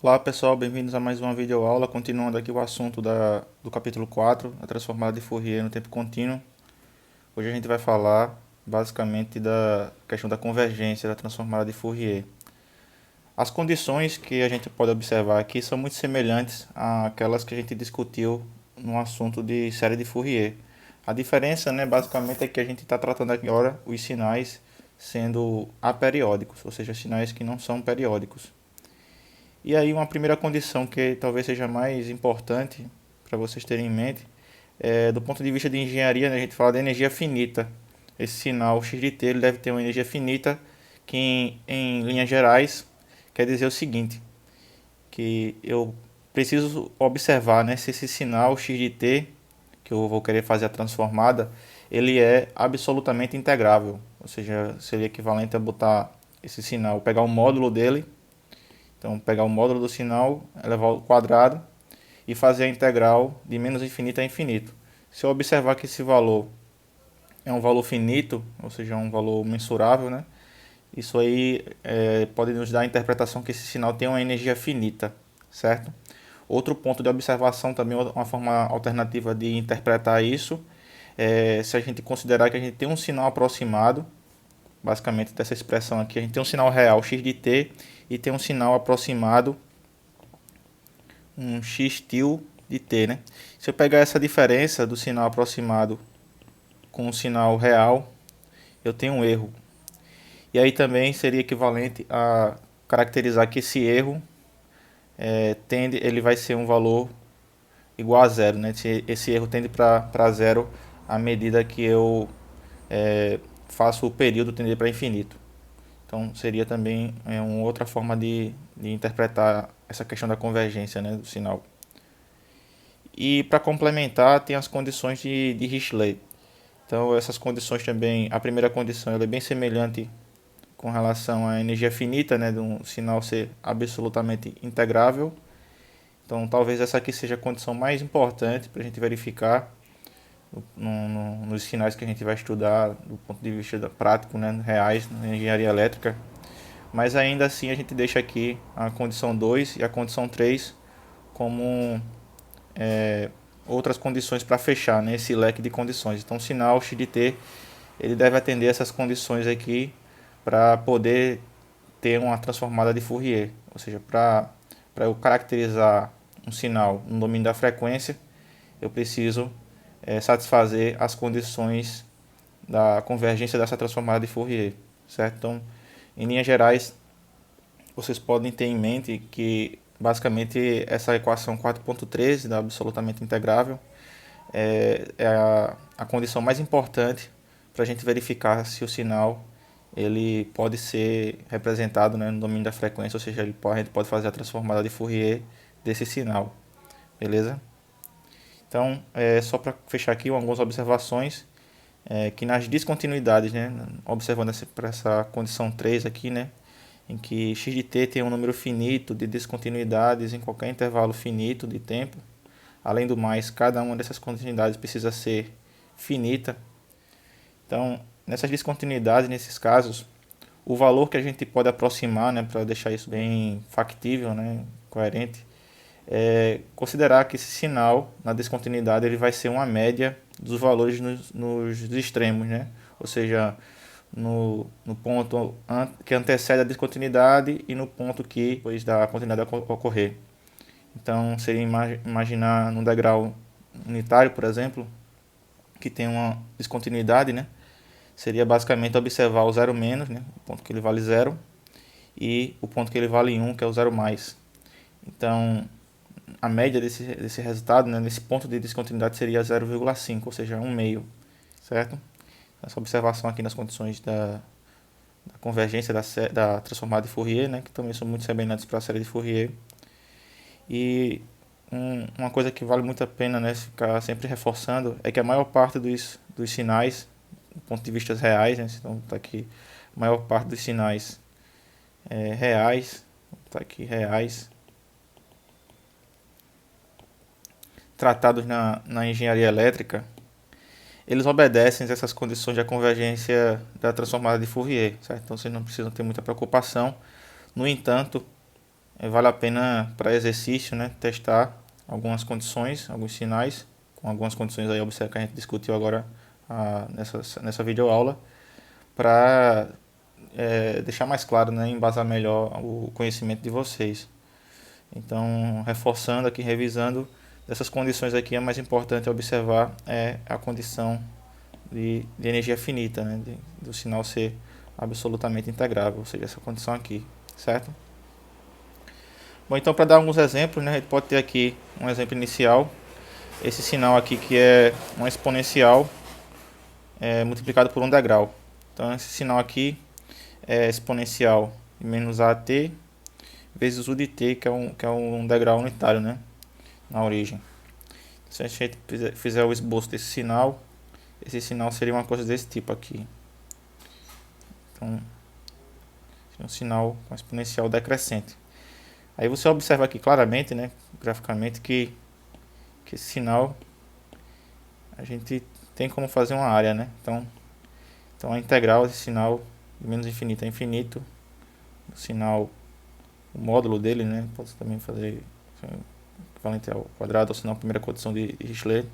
Olá pessoal, bem-vindos a mais uma videoaula, continuando aqui o assunto do capítulo 4, a transformada de Fourier no tempo contínuo. Hoje a gente vai falar basicamente da questão da convergência da transformada de Fourier. As condições que a gente pode observar aqui são muito semelhantes àquelas que a gente discutiu no assunto de série de Fourier. A diferença, basicamente é que a gente está tratando agora os sinais sendo aperiódicos, ou seja, sinais que não são periódicos. E aí uma primeira condição que talvez seja mais importante para vocês terem em mente é do ponto de vista de engenharia, né, a gente fala de energia finita. Esse sinal x de t ele deve ter uma energia finita que em linhas gerais quer dizer o seguinte, que eu preciso observar, né, se esse sinal x de t que eu vou querer fazer a transformada, ele é absolutamente integrável, ou seja, seria equivalente a botar esse sinal, pegar o módulo dele. Então, pegar o módulo do sinal, elevar ao quadrado e fazer a integral de menos infinito a infinito. Se eu observar que esse valor é um valor finito, ou seja, um valor mensurável, né? Isso aí pode nos dar a interpretação que esse sinal tem uma energia finita, certo? Outro ponto de observação também, uma forma alternativa de interpretar isso, é se a gente considerar que a gente tem um sinal aproximado, basicamente dessa expressão aqui, a gente tem um sinal real x de t e tem um sinal aproximado, um x til de t, né? Se eu pegar essa diferença do sinal aproximado com o sinal real, eu tenho um erro. E aí também seria equivalente a caracterizar que esse erro ele vai ser um valor igual a zero, né? Esse erro tende para zero à medida que eu faço o período tender para infinito. Então seria também uma outra forma de interpretar essa questão da convergência, né, do sinal. E para complementar, tem as condições de Dirichlet. Então essas condições também, a primeira condição ela é bem semelhante com relação à energia finita, né, de um sinal ser absolutamente integrável. Então talvez essa aqui seja a condição mais importante para a gente verificar nos sinais que a gente vai estudar do ponto de vista prático, né, reais na engenharia elétrica. Mas ainda assim a gente deixa aqui a condição 2 e a condição 3 como outras condições para fechar, né, esse leque de condições. Então o sinal x de t ele deve atender essas condições aqui para poder ter uma transformada de Fourier. Ou seja, para eu caracterizar um sinal no domínio da frequência, eu preciso satisfazer as condições da convergência dessa transformada de Fourier, certo? Então, em linhas gerais, vocês podem ter em mente que basicamente essa equação 4.13 da absolutamente integrável é a condição mais importante para a gente verificar se o sinal ele pode ser representado, né, no domínio da frequência, ou seja, a gente pode fazer a transformada de Fourier desse sinal, beleza? Então, só para fechar aqui algumas observações, que nas descontinuidades, né, observando essa condição 3 aqui, né, em que x de t tem um número finito de descontinuidades em qualquer intervalo finito de tempo. Além do mais, cada uma dessas continuidades precisa ser finita. Então, nessas descontinuidades, nesses casos, o valor que a gente pode aproximar, né, para deixar isso bem factível, né, coerente, é considerar que esse sinal na descontinuidade ele vai ser uma média dos valores nos extremos, né? Ou seja, no ponto que antecede a descontinuidade e no ponto que depois da continuidade ocorrer. Então, seria imaginar num degrau unitário, por exemplo, que tem uma descontinuidade, né? Seria basicamente observar o zero menos, né? O ponto que ele vale zero, e o ponto que ele vale 1, que é o zero mais. Então, a média desse resultado, né, nesse ponto de descontinuidade seria 0,5, ou seja, 1 meio, certo? Essa observação aqui nas condições da convergência da transformada de Fourier, né, que também são muito semelhantes para a série de Fourier. E uma coisa que vale muito a pena, né, ficar sempre reforçando é que a maior parte dos sinais, do ponto de vista reais, né, então está aqui, a maior parte dos sinais reais, está aqui reais, tratados na engenharia elétrica, eles obedecem a essas condições da convergência da transformada de Fourier, certo? Então vocês não precisam ter muita preocupação. No entanto, vale a pena para exercício, né, testar algumas condições, alguns sinais, com algumas condições aí observa que a gente discutiu agora nessa videoaula, para deixar mais claro, né, embasar melhor o conhecimento de vocês. Então, reforçando aqui, revisando, dessas condições aqui, a mais importante a observar é a condição de energia finita, né, do sinal ser absolutamente integrável, ou seja, essa condição aqui, certo? Bom, então para dar alguns exemplos, né, a gente pode ter aqui um exemplo inicial, esse sinal aqui que é uma exponencial multiplicado por um degrau. Então esse sinal aqui é exponencial de menos AT vezes u de t, que é um degrau unitário, né, na origem. Se a gente fizer o esboço desse sinal, esse sinal seria uma coisa desse tipo aqui. Então, um sinal com exponencial decrescente. Aí você observa aqui claramente, né, graficamente, que esse sinal a gente tem como fazer uma área, né? Então a integral desse sinal de menos infinito a infinito, o sinal, o módulo dele, né? Pode também fazer equivalente ao quadrado, ou sinal a primeira condição de Dirichlet.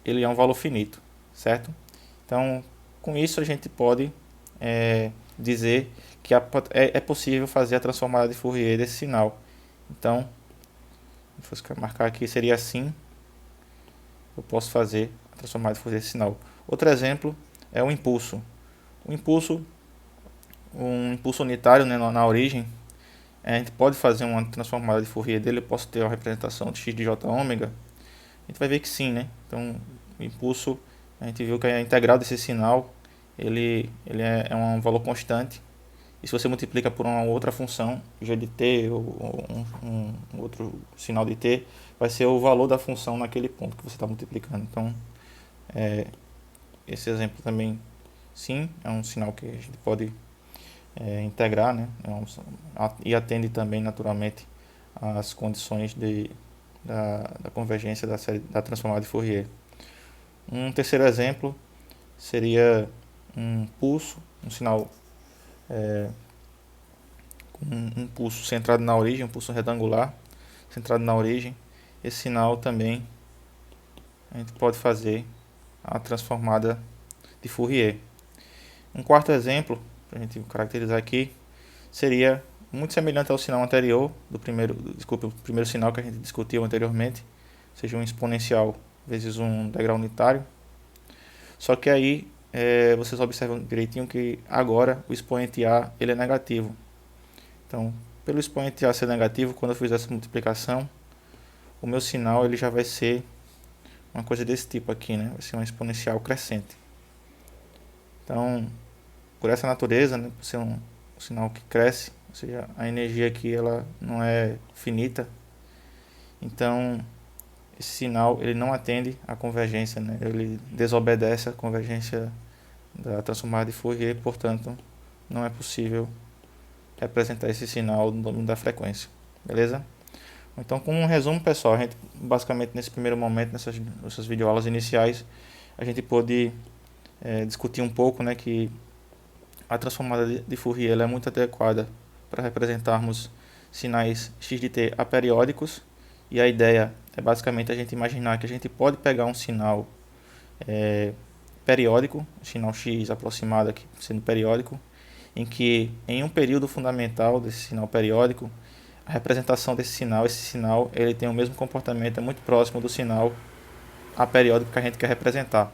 Ele é um valor finito, certo? Então, com isso a gente pode dizer que é possível fazer a transformada de Fourier desse sinal. Então, se fosse marcar aqui, seria assim. Eu posso fazer a transformada de Fourier desse sinal. Outro exemplo é o impulso. Um impulso unitário, né, na origem, a gente pode fazer uma transformada de Fourier dele. Eu posso ter uma representação de x de j ômega. A gente vai ver que sim, né? Então, o impulso, a gente viu que a integral desse sinal ele é um valor constante. E se você multiplica por uma outra função, g de t ou um outro sinal de t, vai ser o valor da função naquele ponto que você está multiplicando. Então, esse exemplo também, sim, é um sinal que a gente pode integrar, né? E atende também, naturalmente, às condições da convergência da transformada de Fourier. Um terceiro exemplo seria um pulso, um sinal com um pulso centrado na origem, um pulso retangular centrado na origem. Esse sinal também a gente pode fazer a transformada de Fourier. Um quarto exemplo, para a gente caracterizar aqui, seria muito semelhante ao sinal anterior, o primeiro sinal que a gente discutiu anteriormente, seja um exponencial vezes um degrau unitário. Só que aí vocês observam direitinho que agora o expoente A ele é negativo. Então, pelo expoente A ser negativo, quando eu fizer essa multiplicação, o meu sinal ele já vai ser uma coisa desse tipo aqui, né? Vai ser uma exponencial crescente. Então, por essa natureza, né, por ser um sinal que cresce, ou seja, a energia aqui ela não é finita, então esse sinal ele não atende à convergência, né? Ele desobedece à convergência da transformada de Fourier, portanto não é possível representar esse sinal no domínio da frequência, beleza? Então, com um resumo, pessoal, a gente basicamente nesse primeiro momento, nessas videoaulas iniciais, a gente pôde discutir um pouco, né, que a transformada de Fourier ela é muito adequada para representarmos sinais x de t aperiódicos, e a ideia é basicamente a gente imaginar que a gente pode pegar um sinal periódico, um sinal x aproximado aqui sendo periódico, em que em um período fundamental desse sinal periódico, a representação desse sinal, esse sinal, ele tem o mesmo comportamento, é muito próximo do sinal aperiódico que a gente quer representar.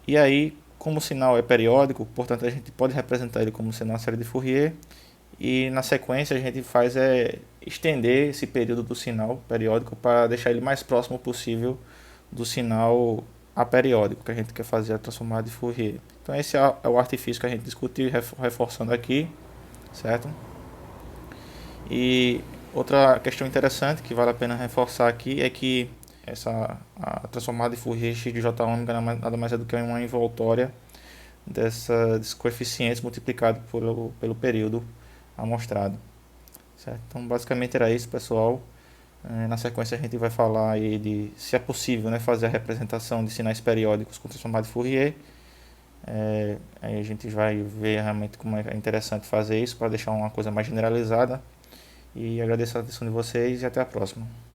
E aí, como o sinal é periódico, portanto a gente pode representar ele como sendo uma série de Fourier, e na sequência a gente faz estender esse período do sinal periódico para deixar ele mais próximo possível do sinal aperiódico que a gente quer fazer a transformada de Fourier. Então esse é o artifício que a gente discutiu, reforçando aqui, certo? E outra questão interessante que vale a pena reforçar aqui é que a transformada de Fourier x de j ômega nada mais é do que uma envoltória desses coeficientes multiplicado pelo período amostrado, certo? Então basicamente era isso, pessoal. Na sequência a gente vai falar aí de se é possível, né, fazer a representação de sinais periódicos com transformada de Fourier. Aí a gente vai ver realmente como é interessante fazer isso para deixar uma coisa mais generalizada. E agradeço a atenção de vocês e até a próxima.